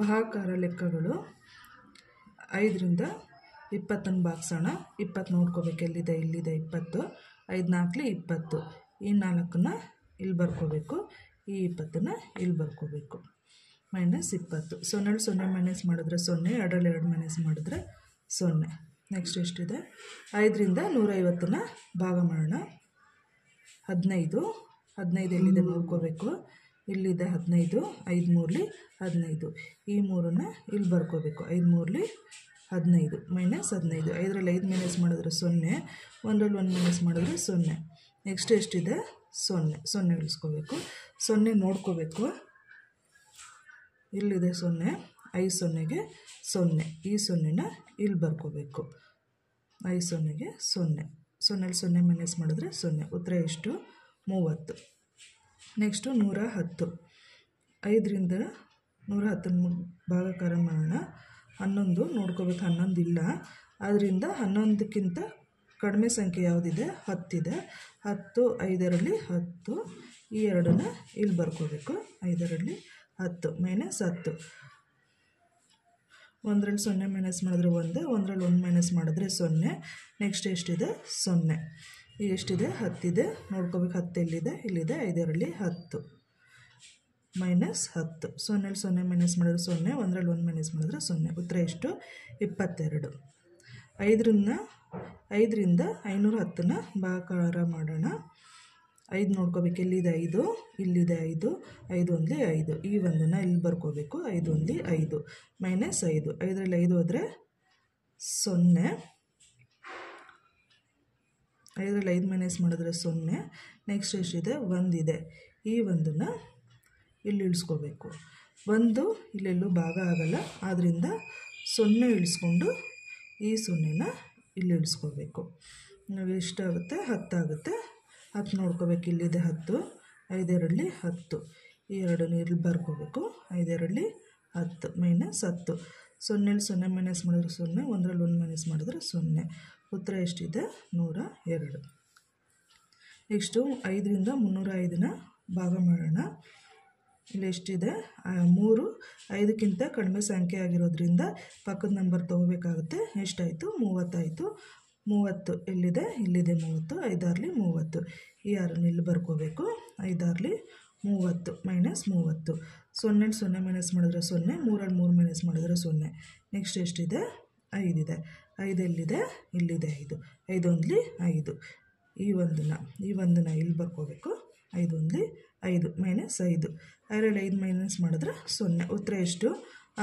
ಭಾಗಾಕಾರ ಲೆಕ್ಕಗಳು 5ರಿಂದ 20 ಭಾಗಿಸೋಣ. 20 ನೋಡ್ಕೋಬೇಕು, ಎಲ್ಲಿದೆ, ಇಲ್ಲಿದೆ 20. 5 4 20. ಈ 4ನ್ನ ಇಲ್ಲಿ ಬರ್ಕೋಬೇಕು, ಈ 20ನ್ನ ಇಲ್ಲಿ ಬರ್ಕೋಬೇಕು. -20. 0 0 ಮೈನಸ್ ಮಾಡಿದ್ರೆ 0, 2 2 ಮೈನಸ್ ಮಾಡಿದ್ರೆ 0. ನೆಕ್ಸ್ಟ್ ಎಷ್ಟಿದೆ? 5ರಿಂದ 150ನ್ನ ಭಾಗ ಮಾಡೋಣ. 15. 15 ಎಲ್ಲಿದೆ ನೋಡ್ಕೋಬೇಕು, ಇಲ್ಲಿದೆ 15. 5 3 15. ಈ 3ನ್ನ ಇಲ್ಲಿ ಬರ್ಕೋಬೇಕು. 5 3 15 -15. 5ರಲ್ಲಿ 5 ಮೈನಸ್ ಮಾಡಿದ್ರೆ 0, 1ರಲ್ಲಿ 1 ಮೈನಸ್ ಮಾಡಿದ್ರೆ 0. ನೆಕ್ಸ್ಟ್ ಎಷ್ಟಿದೆ? 0. 0 ಇಳಿಸ್ಕೋಬೇಕು. 0 ನೋಡ್ಕೋಬೇಕು, ಇಲ್ಲಿದೆ 0. 5 0ಗೆ 0. ಈ 0ನ ಇಲ್ಲಿ ಬರ್ಕೋಬೇಕು. 5 0ಗೆ 0. 0ರಲ್ಲಿ 0 ಮೈನಸ್ ಮಾಡಿದ್ರೆ 0. ಉತ್ತರ ಎಷ್ಟು? 30. ನೆಕ್ಸ್ಟು 110. 5ರಿಂದ 110 ಭಾಗಾಕಾರ ಮಾಡೋಣ. 11 ನೋಡ್ಕೋಬೇಕು, 11 ಇಲ್ಲ. ಆದ್ದರಿಂದ 11ಕ್ಕಿಂತ ಕಡಿಮೆ ಸಂಖ್ಯೆ ಯಾವುದಿದೆ? 10 ಇದೆ. 10 5ರಲ್ಲಿ 10. ಈ 2ನ್ನ ಇಲ್ಲಿ ಬರ್ಕೋಬೇಕು. 5ರಲ್ಲಿ 10 -10. 1ರಲ್ಲಿ 0 ಮೈನಸ್ ಮಾಡಿದ್ರೆ 1, 1ರಲ್ಲಿ 1 ಮೈನಸ್ ಮಾಡಿದ್ರೆ 0. ನೆಕ್ಸ್ಟ್ ಎಷ್ಟಿದೆ? 0. ಈ ಎಷ್ಟಿದೆ? 10 ಇದೆ. ನೋಡ್ಕೋಬೇಕು, 10 ಎಲ್ಲಿದೆ? ಇಲ್ಲಿದೆ. 5ರಲ್ಲಿ 10 -10. 0ರಲ್ಲಿ 0 ಮೈನಸ್ ಮಾಡಿದ್ರೆ 0, 1ರಲ್ಲಿ 1 ಮೈನಸ್ ಮಾಡಿದ್ರೆ 0. ಉತ್ತರ ಎಷ್ಟು? 22. 5ರಿಂದ 510ನ್ನ ಭಾಗಾಕಾರ ಮಾಡೋಣ. 5 ನೋಡ್ಕೋಬೇಕು, ಎಲ್ಲಿದೆ? 5, ಇಲ್ಲಿದೆ 5. 5 1 5. ಈ 1ನ್ನ ಇಲ್ಲಿ ಬರ್ಕೋಬೇಕು. 5 1 5 -5. 5ರಲ್ಲಿ 5 ಹೋದರೆ 0. 5ರಲ್ಲಿ 5 ಮೈನಸ್ ಮಾಡಿದ್ರೆ 0. ನೆಕ್ಸ್ಟ್ ಎಷ್ಟಿದೆ? 1 ಇದೆ. ಈ 1ನ್ನ ಇಲ್ಲಿ ಇಳಿಸ್ಕೋಬೇಕು. 1 ಇಲ್ಲೆಲ್ಲೂ ಭಾಗ ಆಗಲ್ಲ, ಆದ್ದರಿಂದ 0 ಇಳಿಸ್ಕೊಂಡು ಈ 0ನ ಇಲ್ಲಿ ಇಳಿಸ್ಕೋಬೇಕು. ನಾವು ಎಷ್ಟಾಗುತ್ತೆ? 10 ಆಗುತ್ತೆ. 10 ನೋಡ್ಕೋಬೇಕು, ಇಲ್ಲಿದೆ 10. 5ರಲ್ಲಿ 10. ಈ 2ನ್ನ ಇಲ್ಲಿ ಬರ್ಕೋಬೇಕು. 5ರಲ್ಲಿ 10 -10. 0ರಲ್ಲಿ 0 ಮೈನಸ್ ಮಾಡಿದ್ರೆ 0, 1ರಲ್ಲಿ 1 ಮೈನಸ್ ಮಾಡಿದ್ರೆ 0. ಉತ್ತರ ಎಷ್ಟಿದೆ? 102. ನೆಕ್ಸ್ಟು 5ರಿಂದ 305ನ ಭಾಗ ಮಾಡೋಣ. ಇಲ್ಲಿ ಎಷ್ಟಿದೆ? 3 5ಕ್ಕಿಂತ ಕಡಿಮೆ ಸಂಖ್ಯೆ ಆಗಿರೋದ್ರಿಂದ ಪಕ್ಕದ ನಂಬರ್ ತೊಗೋಬೇಕಾಗುತ್ತೆ. ಎಷ್ಟಾಯಿತು? 30 ಆಯಿತು. 30 ಎಲ್ಲಿದೆ? ಇಲ್ಲಿದೆ 30. 5 6 30. ಈ 6ನ್ನ ಇಲ್ಲಿ ಬರ್ಕೋಬೇಕು. 5 6 30 -30. 0ರಲ್ಲಿ 0 ಮೈನಸ್ ಮಾಡಿದ್ರೆ 0, 3ರಲ್ಲಿ 3 ಮೈನಸ್ ಮಾಡಿದ್ರೆ 0. ನೆಕ್ಸ್ಟ್ ಎಷ್ಟಿದೆ? 5 ಇದೆ. 5 ಎಲ್ಲಿದೆ? ಇಲ್ಲಿದೆ 5. 5 1 5. ಈ 1ನ್ನ ಇಲ್ಲಿ ಬರ್ಕೋಬೇಕು. 5 1 5 -5. 5ರಲ್ಲಿ 5 ಮೈನಸ್ ಮಾಡಿದ್ರೆ 0. ಉತ್ತರ ಎಷ್ಟು?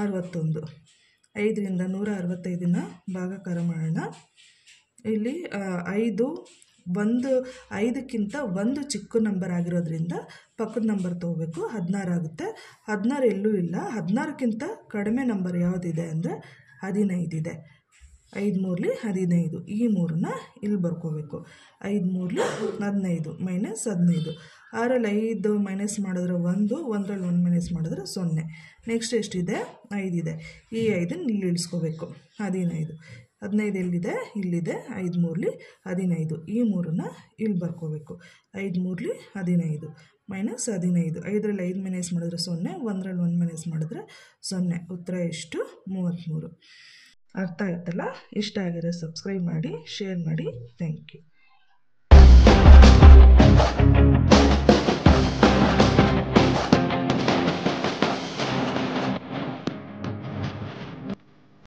61. 5ರಿಂದ 165ನ ಭಾಗಾಕಾರ ಮಾಡೋಣ. ಇಲ್ಲಿ 5ಕ್ಕಿಂತ 1 ಚಿಕ್ಕ ನಂಬರ್ ಆಗಿರೋದ್ರಿಂದ ಪಕ್ಕದ ನಂಬರ್ ತೊಗೋಬೇಕು. 16 ಆಗುತ್ತೆ. 16 ಎಲ್ಲೂ ಇಲ್ಲ. 16ಕ್ಕಿಂತ ಕಡಿಮೆ ನಂಬರ್ ಯಾವುದಿದೆ ಅಂದರೆ 15 ಇದೆ. 5 3 15. ಈ 3ನ್ನ ಇಲ್ಲಿ ಬರ್ಕೋಬೇಕು. 5 3 15 -15. 6ರಲ್ಲಿ 5 ಮೈನಸ್ ಮಾಡಿದ್ರೆ 1, 1ರಲ್ಲಿ 1 ಮೈನಸ್ ಮಾಡಿದ್ರೆ 0. ನೆಕ್ಸ್ಟ್ ಎಷ್ಟಿದೆ? 5 ಇದೆ. ಈ 5ನ್ನ ಇಲ್ಲಿ ಇಳಿಸ್ಕೋಬೇಕು. 15. 15 ಎಲ್ಲಿದೆ? ಇಲ್ಲಿದೆ. 5 3 15. ಈ 3ನ್ನ ಇಲ್ಲಿ ಬರ್ಕೋಬೇಕು. 5 3 15 -15. 5ರಲ್ಲಿ 5 ಮೈನಸ್ ಮಾಡಿದ್ರೆ 0, 1ರಲ್ಲಿ 1 ಮೈನಸ್ ಮಾಡಿದ್ರೆ 0. ಉತ್ತರ ಎಷ್ಟು? 33. ಅರ್ಥ ಆಯ್ತಲ್ಲ? ಇಷ್ಟ ಆಗಿದ್ರೆ ಸಬ್ಸ್ಕ್ರೈಬ್ ಮಾಡಿ, ಶೇರ್ ಮಾಡಿ. Thank you.